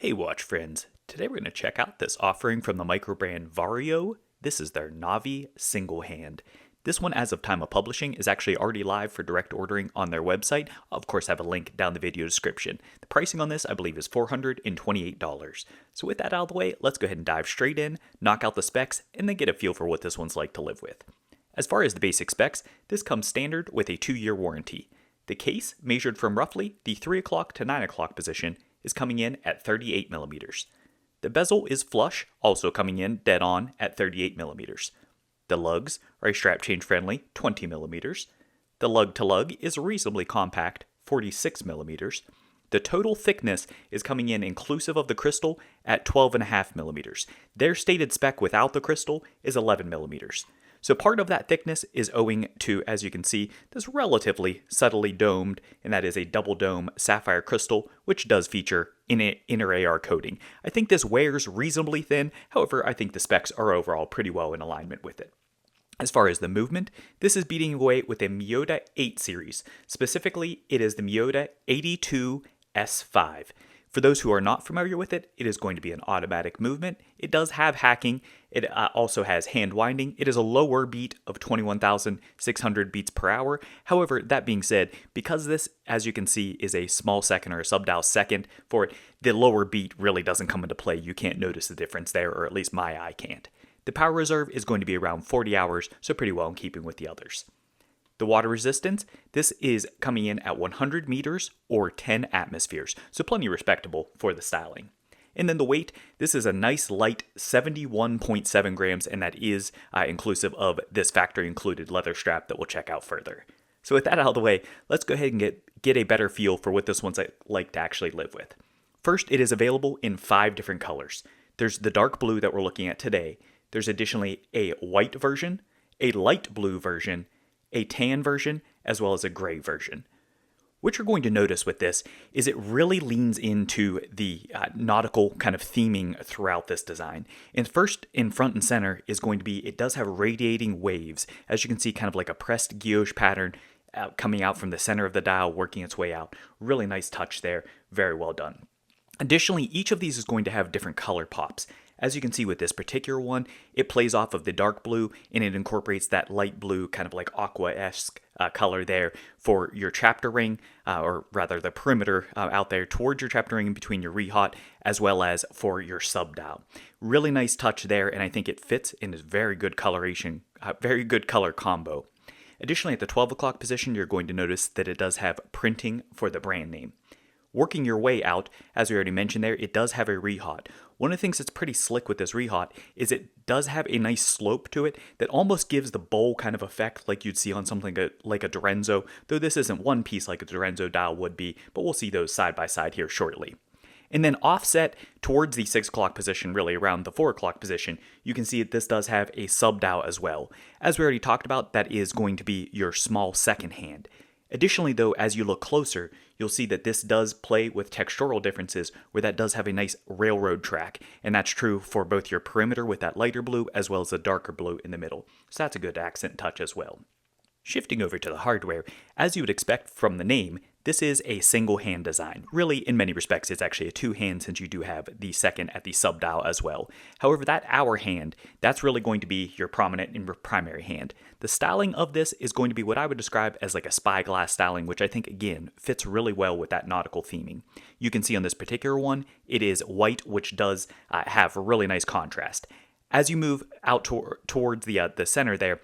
Hey watch friends, today we're going to check out this offering from the micro brand Vario. This is their Navi Single Hand. This one, as of time of publishing, is actually already live for direct ordering on their website. I'll of course have a link down the video description. The pricing on this, I believe, is $428. So with that out of the way, let's go ahead and dive straight in, knock out the specs, and then get a feel for what this one's like to live with. As far as the basic specs, this comes standard with a 2-year warranty. The case, measured from roughly the 3 o'clock to 9 o'clock position, is coming in at 38 millimeters. The bezel is flush, also coming in dead on at 38 millimeters. The lugs are a strap change friendly 20 millimeters. The lug to lug is reasonably compact, 46 millimeters. The total thickness is coming in inclusive of the crystal at 12.5 millimeters. Their stated spec without the crystal is 11 millimeters. So part of that thickness is owing to, as you can see, this relatively subtly domed, and that is a double dome sapphire crystal, which does feature inner AR coating. I think this wears reasonably thin, however, I think the specs are overall pretty well in alignment with it. As far as the movement, this is beating away with a Miyota 8 series. Specifically, it is the Miyota 82S5. For those who are not familiar with it, it is going to be an automatic movement. It does have hacking. It also has hand winding. It is a lower beat of 21,600 beats per hour. However, that being said, because this, as you can see, is a small second or a sub-dial second for it, the lower beat really doesn't come into play. You can't notice the difference there, or at least my eye can't. The power reserve is going to be around 40 hours, so pretty well in keeping with the others. The water resistance, this is coming in at 100 meters or 10 atmospheres, so plenty respectable for the styling. And then the weight, this is a nice light 71.7 grams, and that is inclusive of this factory included leather strap that we'll check out further. So with that out of the way, let's go ahead and get a better feel for what this one's like to actually live with. First, it is available in 5 different colors. There's the dark blue that we're looking at today. There's additionally a white version, a light blue version, a tan version, as well as a gray version. What you're going to notice with this is it really leans into the nautical kind of theming throughout this design. And first, in front and center, is going to be, it does have radiating waves. As you can see, kind of like a pressed guilloche pattern coming out from the center of the dial, working its way out. Really nice touch there, very well done. Additionally, each of these is going to have different color pops. As you can see with this particular one, it plays off of the dark blue and it incorporates that light blue, kind of like aqua-esque color there for your chapter ring, or rather the perimeter out there towards your chapter ring in between your rehaut, as well as for your sub-dial. Really nice touch there, and I think it fits in a very good coloration, very good color combo. Additionally, at the 12 o'clock position, you're going to notice that it does have printing for the brand name. Working your way out, as we already mentioned there, it does have a rehaut. One of the things that's pretty slick with this rehaut is it does have a nice slope to it that almost gives the bowl kind of effect like you'd see on something like a Dorenzo, though this isn't one piece like a Dorenzo dial would be, but we'll see those side by side here shortly. And then offset towards the 6 o'clock position, really around the 4 o'clock position, you can see that this does have a sub-dial as well. As we already talked about, that is going to be your small second hand. Additionally, though, as you look closer, you'll see that this does play with textural differences where that does have a nice railroad track, and that's true for both your perimeter with that lighter blue as well as the darker blue in the middle. So that's a good accent touch as well. Shifting over to the hardware, as you would expect from the name, this is a single hand design. Really, in many respects, it's actually a 2-hand since you do have the second at the sub-dial as well. However, that hour hand, that's really going to be your prominent and primary hand. The styling of this is going to be what I would describe as like a spyglass styling, which I think, again, fits really well with that nautical theming. You can see on this particular one, it is white, which does have a really nice contrast. As you move out towards the center there,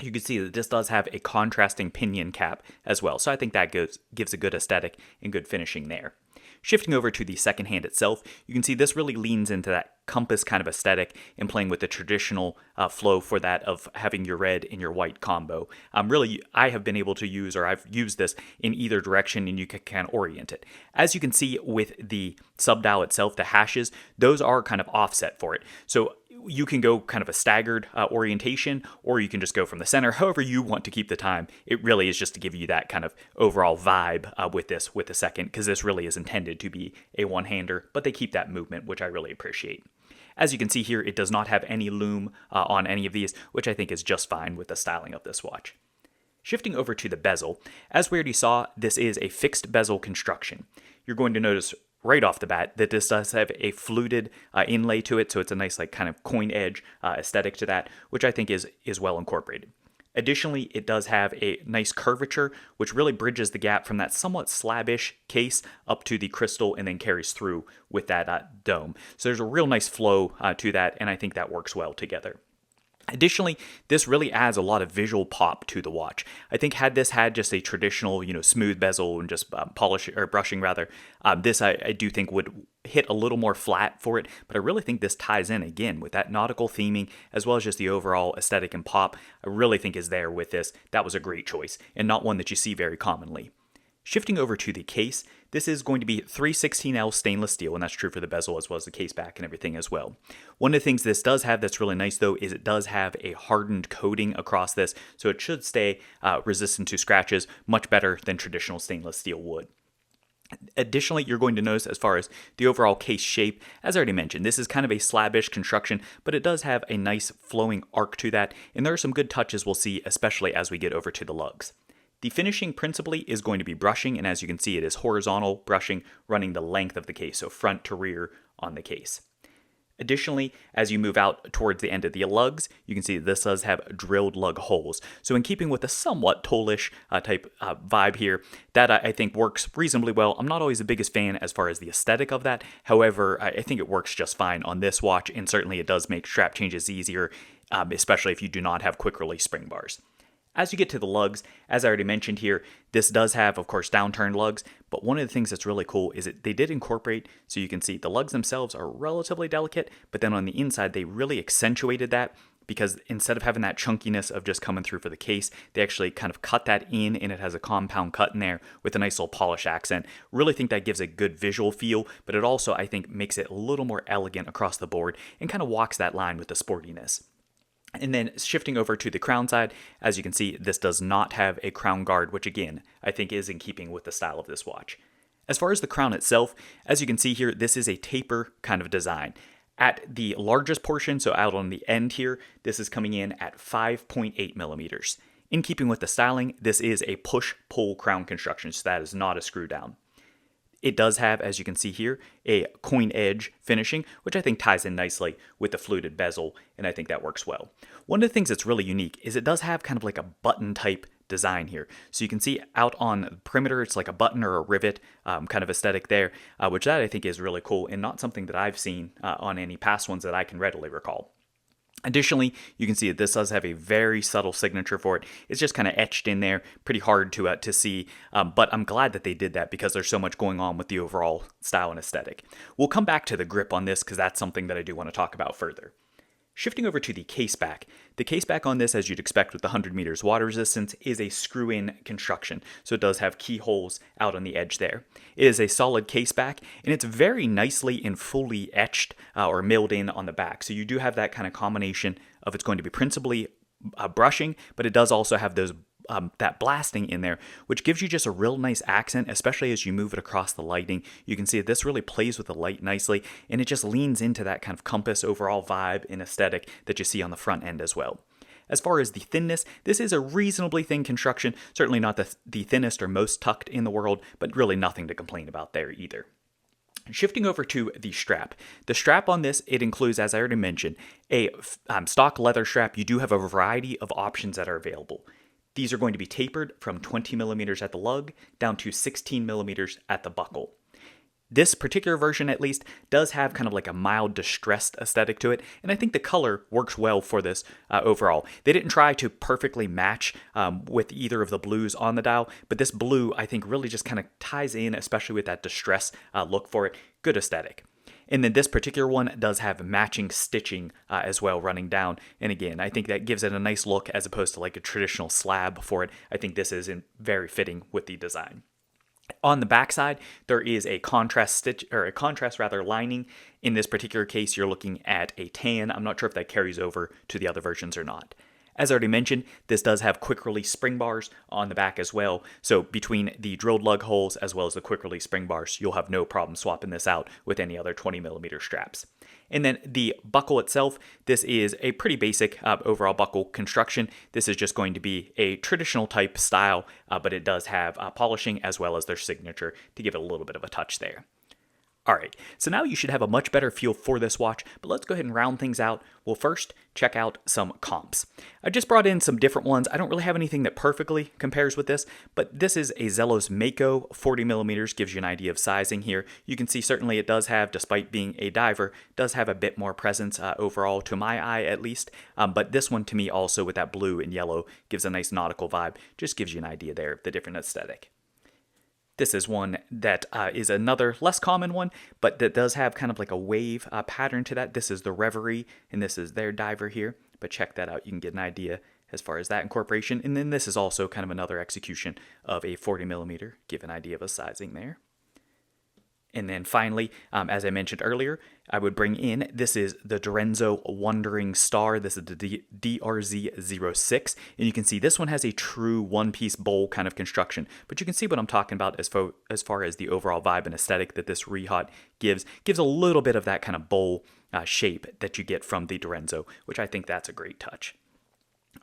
you can see that this does have a contrasting pinion cap as well, so I think that gives a good aesthetic and good finishing there. Shifting over to the second hand itself, you can see this really leans into that compass kind of aesthetic and playing with the traditional flow for that of having your red and your white combo. Really, I have been able to use, or I've used this in either direction, and you can kind of orient it. As you can see with the sub-dial itself, the hashes, those are kind of offset for it. So you can go kind of a staggered orientation, or you can just go from the center, however you want to keep the time. It really is just to give you that kind of overall vibe with the second, because this really is intended to be a one-hander, but they keep that movement, which I really appreciate. As you can see here, it does not have any loom on any of these, which I think is just fine with the styling of this watch. Shifting over to the bezel, as we already saw, this is a fixed bezel construction. You're going to notice right off the bat that this does have a fluted inlay to it, so it's a nice like kind of coin edge aesthetic to that, which I think is well incorporated. Additionally, it does have a nice curvature, which really bridges the gap from that somewhat slabbish case up to the crystal and then carries through with that dome. So there's a real nice flow to that, and I think that works well together. Additionally, this really adds a lot of visual pop to the watch. I think had this had just a traditional, smooth bezel and just polish or brushing rather, this I do think would hit a little more flat for it. But I really think this ties in again with that nautical theming as well as just the overall aesthetic and pop. I really think is there with this. That was a great choice and not one that you see very commonly. Shifting over to the case, this is going to be 316L stainless steel, and that's true for the bezel as well as the case back and everything as well. One of the things this does have that's really nice though is it does have a hardened coating across this, so it should stay resistant to scratches much better than traditional stainless steel would. Additionally, you're going to notice as far as the overall case shape, as I already mentioned, this is kind of a slabbish construction, but it does have a nice flowing arc to that, and there are some good touches we'll see, especially as we get over to the lugs. The finishing principally is going to be brushing, and as you can see, it is horizontal brushing running the length of the case, so front to rear on the case. Additionally, as you move out towards the end of the lugs, you can see that this does have drilled lug holes. So in keeping with a somewhat toolish type vibe here, that I think works reasonably well. I'm not always the biggest fan as far as the aesthetic of that. However, I think it works just fine on this watch, and certainly it does make strap changes easier, especially if you do not have quick release spring bars. As you get to the lugs, as I already mentioned here, this does have, of course, downturned lugs, but one of the things that's really cool is that they did incorporate, so you can see the lugs themselves are relatively delicate, but then on the inside, they really accentuated that because instead of having that chunkiness of just coming through for the case, they actually kind of cut that in, and it has a compound cut in there with a nice little polish accent. Really think that gives a good visual feel, but it also, I think, makes it a little more elegant across the board and kind of walks that line with the sportiness. And then shifting over to the crown side, as you can see, this does not have a crown guard, which again, I think is in keeping with the style of this watch. As far as the crown itself, as you can see here, this is a taper kind of design. At the largest portion, so out on the end here, this is coming in at 5.8 millimeters. In keeping with the styling, this is a push-pull crown construction, so that is not a screw down. It does have, as you can see here, a coin edge finishing, which I think ties in nicely with the fluted bezel, and I think that works well. One of the things that's really unique is it does have kind of like a button type design here. So you can see out on the perimeter, it's like a button or a rivet kind of aesthetic there, which that I think is really cool and not something that I've seen on any past ones that I can readily recall. Additionally, you can see that this does have a very subtle signature for it. It's just kind of etched in there, pretty hard to see, but I'm glad that they did that because there's so much going on with the overall style and aesthetic. We'll come back to the grip on this because that's something that I do want to talk about further. Shifting over to the case back. The case back on this, as you'd expect with the 100 meters water resistance, is a screw-in construction. So it does have keyholes out on the edge there. It is a solid case back, and it's very nicely and fully etched or milled in on the back. So you do have that kind of combination of it's going to be principally brushing, but it does also have those that blasting in there, which gives you just a real nice accent, especially as you move it across the lighting. You can see that this really plays with the light nicely, and it just leans into that kind of compass overall vibe and aesthetic that you see on the front end as well. As far as the thinness, this is a reasonably thin construction, certainly not the thinnest or most tucked in the world, but really nothing to complain about there either. Shifting over to the strap. The strap on this, it includes, as I already mentioned, a stock leather strap. You do have a variety of options that are available. These are going to be tapered from 20 millimeters at the lug down to 16 millimeters at the buckle. This particular version, at least, does have kind of like a mild distressed aesthetic to it, and I think the color works well for this overall. They didn't try to perfectly match with either of the blues on the dial, but this blue, I think, really just kind of ties in, especially with that distress look for it. Good aesthetic. And then this particular one does have matching stitching as well running down. And again, I think that gives it a nice look as opposed to like a traditional slab for it. I think this is very fitting with the design. On the backside, there is a contrast lining. In this particular case, you're looking at a tan. I'm not sure if that carries over to the other versions or not. As I already mentioned, this does have quick release spring bars on the back as well. So between the drilled lug holes as well as the quick release spring bars, you'll have no problem swapping this out with any other 20 millimeter straps. And then the buckle itself, this is a pretty basic overall buckle construction. This is just going to be a traditional type style, but it does have polishing as well as their signature to give it a little bit of a touch there. Alright, so now you should have a much better feel for this watch, but let's go ahead and round things out. We'll first check out some comps. I just brought in some different ones. I don't really have anything that perfectly compares with this, but this is a Zelos Mako 40mm, gives you an idea of sizing here. You can see certainly it does have, despite being a diver, does have a bit more presence overall, to my eye at least, but this one to me also with that blue and yellow gives a nice nautical vibe, just gives you an idea there of the different aesthetic. This is one that is another less common one, but that does have kind of like a wave pattern to that. This is the Reverie, and this is their diver here. But check that out. You can get an idea as far as that incorporation. And then this is also kind of another execution of a 40mm. Give an idea of a sizing there. And then finally, as I mentioned earlier, I would bring in, this is the Dorenzo Wandering Star. This is the DRZ06. And you can see this one has a true one-piece bowl kind of construction. But you can see what I'm talking about as far as the overall vibe and aesthetic that this Rehot gives. Gives a little bit of that kind of bowl shape that you get from the Dorenzo, which I think that's a great touch.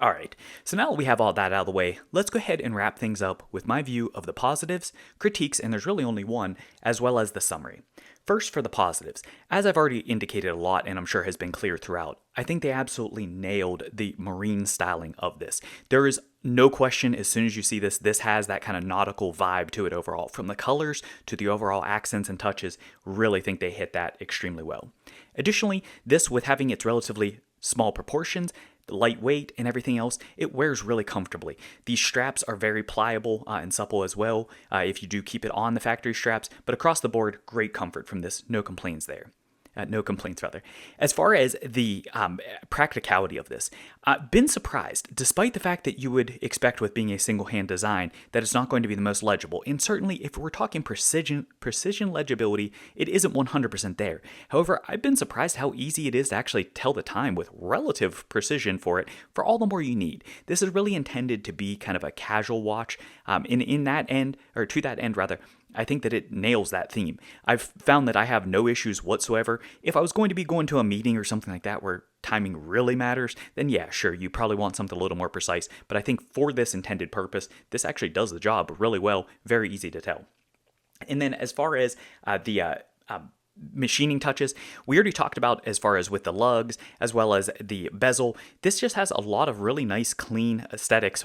Alright, so now that we have all that out of the way, let's go ahead and wrap things up with my view of the positives, critiques, and there's really only one, as well as the summary. First, for the positives. As I've already indicated a lot, and I'm sure has been clear throughout, I think they absolutely nailed the marine styling of this. There is no question, as soon as you see this, this has that kind of nautical vibe to it overall. From the colors to the overall accents and touches, really think they hit that extremely well. Additionally, this, with having its relatively small proportions, the lightweight and everything else, it wears really comfortably. These straps are very pliable and supple as well if you do keep it on the factory straps, but across the board, great comfort from this. No complaints there. No complaints, rather. As far as the practicality of this, been surprised, despite the fact that you would expect with being a single-hand design that it's not going to be the most legible. And certainly, if we're talking precision legibility, it isn't 100% there. However, I've been surprised how easy it is to actually tell the time with relative precision for it, for all the more you need. This is really intended to be kind of a casual watch. In that end, or to that end, rather, I think that it nails that theme. I've found that I have no issues whatsoever. If I was going to be going to a meeting or something like that where timing really matters, then yeah, sure, you probably want something a little more precise. But I think for this intended purpose, this actually does the job really well. Very easy to tell. And then as far as the machining touches, we already talked about as far as with the lugs as well as the bezel. This just has a lot of really nice clean aesthetics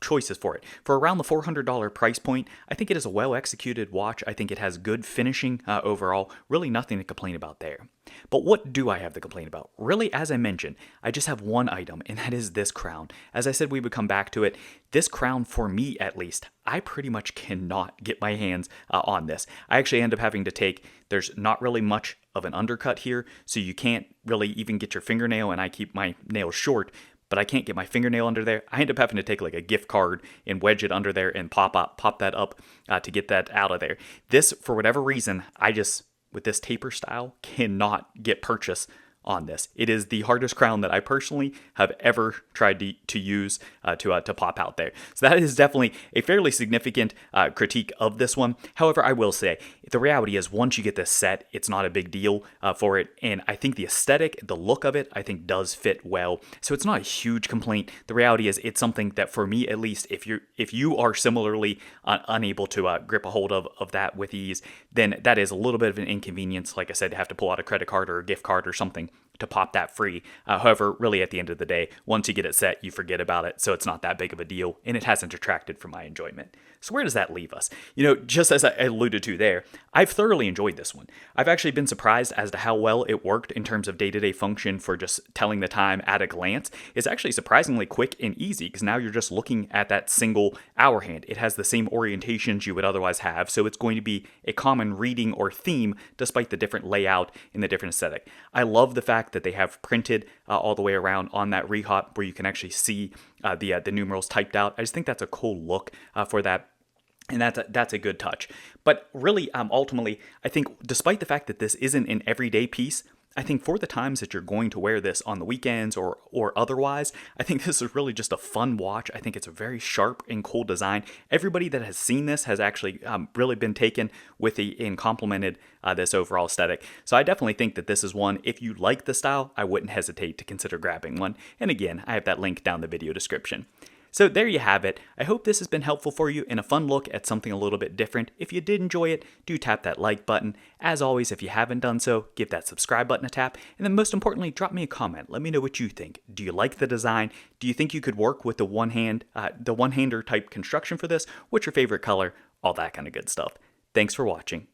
choices for it. For around the $400 price point, I think it is a well executed watch. I think it has good finishing overall. Really nothing to complain about there. But what do I have to complain about? Really, as I mentioned, I just have one item, and that is this crown. As I said, we would come back to it. This crown, for me at least, I pretty much cannot get my hands on this. I actually end up having to take, there's not really much of an undercut here, so you can't really even get your fingernail, and I keep my nails short, but I can't get my fingernail under there. I end up having to take like a gift card and wedge it under there and pop that up to get that out of there. This, for whatever reason, with this taper style, cannot get purchase on this. It is the hardest crown that I personally have ever tried to use to pop out there. So that is definitely a fairly significant critique of this one. However, I will say, the reality is once you get this set, it's not a big deal for it. And I think the aesthetic, the look of it, I think does fit well. So it's not a huge complaint. The reality is it's something that for me, at least, if you are similarly unable to grip a hold of that with ease, then that is a little bit of an inconvenience. Like I said, to have to pull out a credit card or a gift card or something to pop that free. However, really at the end of the day, once you get it set, you forget about it, so it's not that big of a deal, and it hasn't detracted from my enjoyment. So where does that leave us? Just as I alluded to there, I've thoroughly enjoyed this one. I've actually been surprised as to how well it worked in terms of day-to-day function for just telling the time at a glance. It's actually surprisingly quick and easy, because now you're just looking at that single hour hand. It has the same orientations you would otherwise have, so it's going to be a common reading or theme despite the different layout and the different aesthetic. I love the fact that they have printed all the way around on that Rehot where you can actually see the numerals typed out. I just think that's a cool look for that. And that's a good touch. But really, ultimately, I think despite the fact that this isn't an everyday piece, I think for the times that you're going to wear this on the weekends or otherwise, I think this is really just a fun watch. I think it's a very sharp and cool design. Everybody that has seen this has actually really been taken with and complimented this overall aesthetic. So I definitely think that this is one, if you like the style, I wouldn't hesitate to consider grabbing one. And again, I have that link down the video description. So there you have it. I hope this has been helpful for you and a fun look at something a little bit different. If you did enjoy it, do tap that like button. As always, if you haven't done so, give that subscribe button a tap. And then most importantly, drop me a comment. Let me know what you think. Do you like the design? Do you think you could work with the one-hander type construction for this? What's your favorite color? All that kind of good stuff. Thanks for watching.